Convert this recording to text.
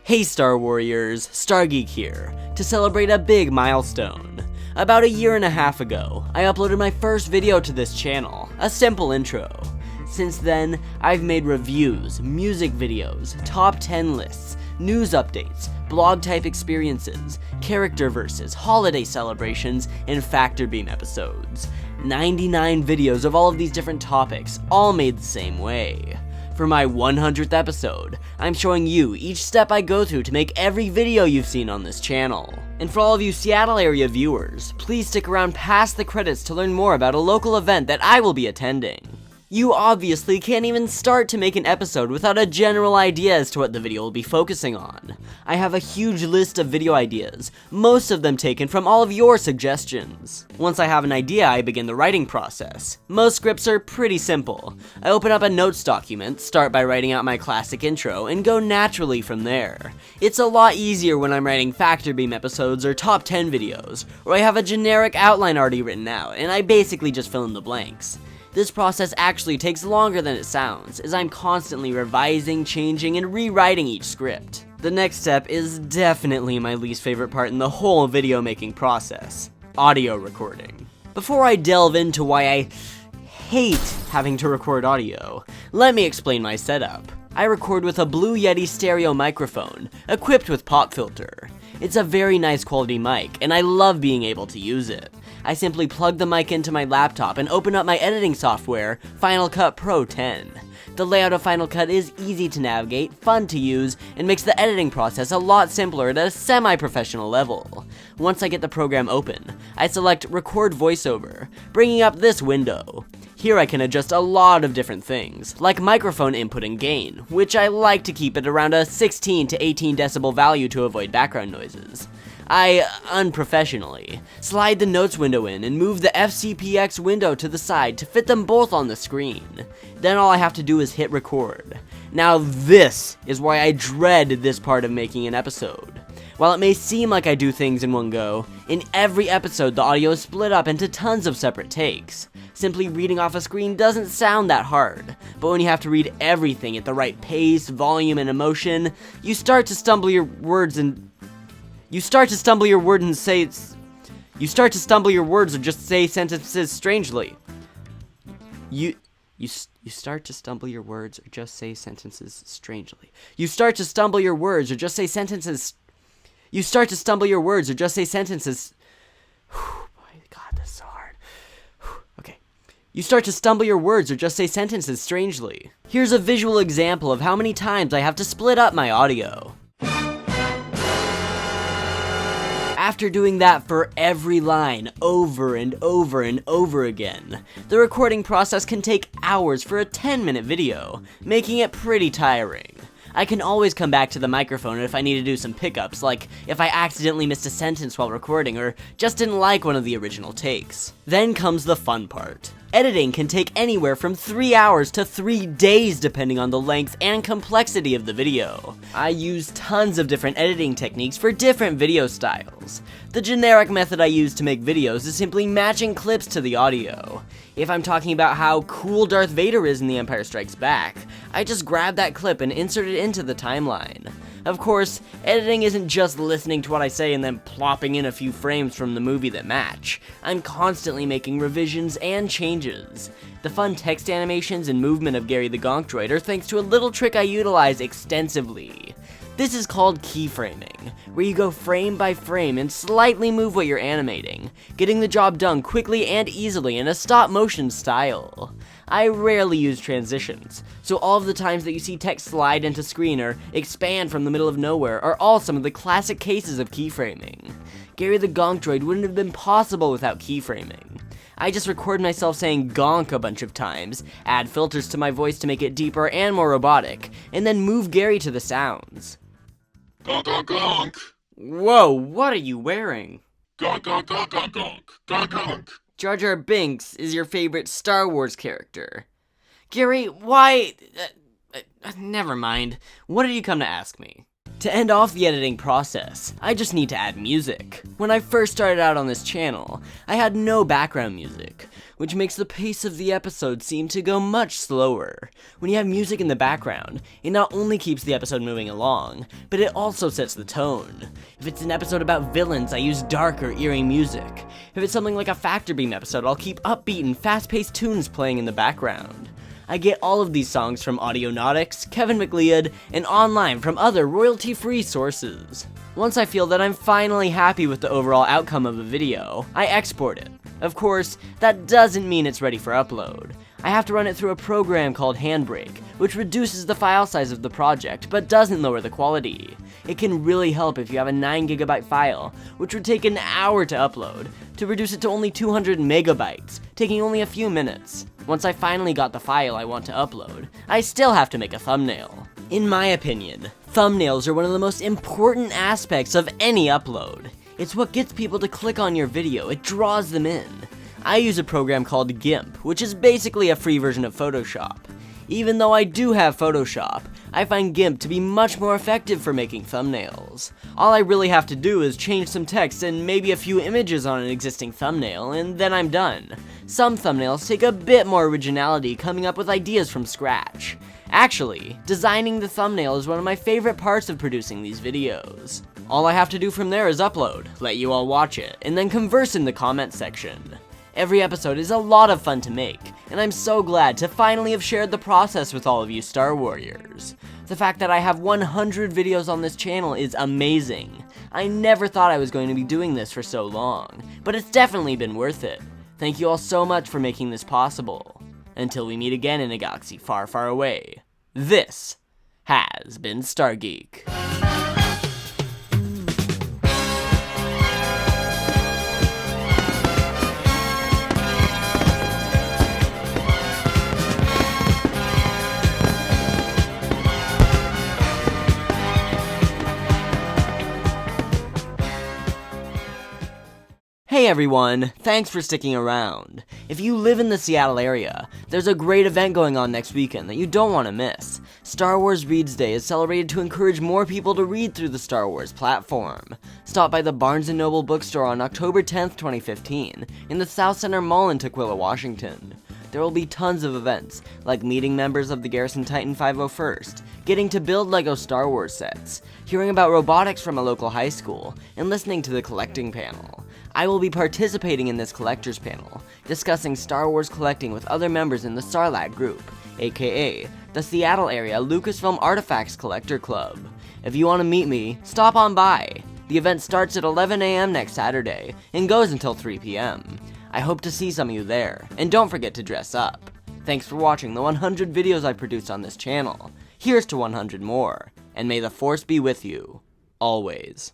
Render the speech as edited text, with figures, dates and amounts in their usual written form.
Hey Star Warriors, Geek here, to celebrate a big milestone. About a year and a half ago, I uploaded my first video to this channel, a simple intro. Since then, I've made reviews, music videos, top 10 lists, news updates, blog type experiences, character verses, holiday celebrations, and Factor Beam episodes. 99 videos of all of these different topics, all made the same way. For my 100th episode, I'm showing you each step I go through to make every video you've seen on this channel. And for all of you Seattle area viewers, please stick around past the credits to learn more about a local event that I will be attending. You obviously can't even start to make an episode without a general idea as to what the video will be focusing on. I have a huge list of video ideas, most of them taken from all of your suggestions. Once I have an idea, I begin the writing process. Most scripts are pretty simple. I open up a notes document, start by writing out my classic intro, and go naturally from there. It's a lot easier when I'm writing Factor Beam episodes or top 10 videos, where I have a generic outline already written out, and I basically just fill in the blanks. This process actually takes longer than it sounds, as I'm constantly revising, changing, and rewriting each script. The next step is definitely my least favorite part in the whole video making process: audio recording. Before I delve into why I hate having to record audio, let me explain my setup. I record with a Blue Yeti stereo microphone, equipped with pop filter. It's a very nice quality mic, and I love being able to use it. I simply plug the mic into my laptop and open up my editing software, Final Cut Pro 10. The layout of Final Cut is easy to navigate, fun to use, and makes the editing process a lot simpler at a semi-professional level. Once I get the program open, I select Record Voiceover, bringing up this window. Here I can adjust a lot of different things, like microphone input and gain, which I like to keep at around a 16 to 18 decibel value to avoid background noises. I, unprofessionally, slide the notes window in and move the FCPX window to the side to fit them both on the screen. Then all I have to do is hit record. Now this is why I dread this part of making an episode. While it may seem like I do things in one go, in every episode the audio is split up into tons of separate takes. Simply reading off a screen doesn't sound that hard, but when you have to read everything at the right pace, volume, and emotion, you start to stumble your words or just say sentences strangely. You start to stumble your words or just say sentences strangely. You start to stumble your words or just say sentences. You start to stumble your words or just say sentences. Boy, God, this is so hard. Okay. You start to stumble your words or just say sentences strangely. Here's a visual example of how many times I have to split up my audio. After doing that for every line over and over and over again, the recording process can take hours for a 10-minute video, making it pretty tiring. I can always come back to the microphone if I need to do some pickups, like if I accidentally missed a sentence while recording or just didn't like one of the original takes. Then comes the fun part. Editing can take anywhere from 3 hours to 3 days depending on the length and complexity of the video. I use tons of different editing techniques for different video styles. The generic method I use to make videos is simply matching clips to the audio. If I'm talking about how cool Darth Vader is in The Empire Strikes Back, I just grab that clip and insert it into the timeline. Of course, editing isn't just listening to what I say and then plopping in a few frames from the movie that match. I'm constantly making revisions and changes. The fun text animations and movement of Gary the Gonk Droid are thanks to a little trick I utilize extensively. This is called keyframing, where you go frame by frame and slightly move what you're animating, getting the job done quickly and easily in a stop-motion style. I rarely use transitions, so all of the times that you see text slide into screen or expand from the middle of nowhere are all some of the classic cases of keyframing. Gary the Gonk Droid wouldn't have been possible without keyframing. I just record myself saying gonk a bunch of times, add filters to my voice to make it deeper and more robotic, and then move Gary to the sounds. Gonk, gonk, gonk. Whoa, what are you wearing? Gonk, gonk, gonk, gonk, gonk. Gonk, gonk. Jar Jar Binks is your favorite Star Wars character. Gary, why... never mind. What did you come to ask me? To end off the editing process, I just need to add music. When I first started out on this channel, I had no background music, which makes the pace of the episode seem to go much slower. When you have music in the background, it not only keeps the episode moving along, but it also sets the tone. If it's an episode about villains, I use dark or eerie music. If it's something like a Factor Beam episode, I'll keep upbeat and fast-paced tunes playing in the background. I get all of these songs from Audionautics, Kevin MacLeod, and online from other royalty-free sources. Once I feel that I'm finally happy with the overall outcome of a video, I export it. Of course, that doesn't mean it's ready for upload. I have to run it through a program called Handbrake, which reduces the file size of the project, but doesn't lower the quality. It can really help if you have a 9GB file, which would take an hour to upload, to reduce it to only 200 megabytes, taking only a few minutes. Once I finally got the file I want to upload, I still have to make a thumbnail. In my opinion, thumbnails are one of the most important aspects of any upload. It's what gets people to click on your video, it draws them in. I use a program called GIMP, which is basically a free version of Photoshop. Even though I do have Photoshop, I find GIMP to be much more effective for making thumbnails. All I really have to do is change some text and maybe a few images on an existing thumbnail, and then I'm done. Some thumbnails take a bit more originality coming up with ideas from scratch. Actually, designing the thumbnail is one of my favorite parts of producing these videos. All I have to do from there is upload, let you all watch it, and then converse in the comments section. Every episode is a lot of fun to make, and I'm so glad to finally have shared the process with all of you Star Warriors. The fact that I have 100 videos on this channel is amazing. I never thought I was going to be doing this for so long, but it's definitely been worth it. Thank you all so much for making this possible. Until we meet again in a galaxy far, far away, this has been Star Geek. Hey everyone, thanks for sticking around. If you live in the Seattle area, there's a great event going on next weekend that you don't want to miss. Star Wars Reads Day is celebrated to encourage more people to read through the Star Wars platform. Stop by the Barnes & Noble bookstore on October 10th, 2015, in the South Center Mall in Tukwila, Washington. There will be tons of events, like meeting members of the Garrison Titan 501st, getting to build LEGO Star Wars sets, hearing about robotics from a local high school, and listening to the collecting panel. I will be participating in this collectors panel, discussing Star Wars collecting with other members in the Sarlacc group, aka the Seattle Area Lucasfilm Artifacts Collector Club. If you want to meet me, stop on by. The event starts at 11 a.m. next Saturday and goes until 3 p.m. I hope to see some of you there, and don't forget to dress up. Thanks for watching the 100 videos I produced on this channel. Here's to 100 more, and may the Force be with you, always.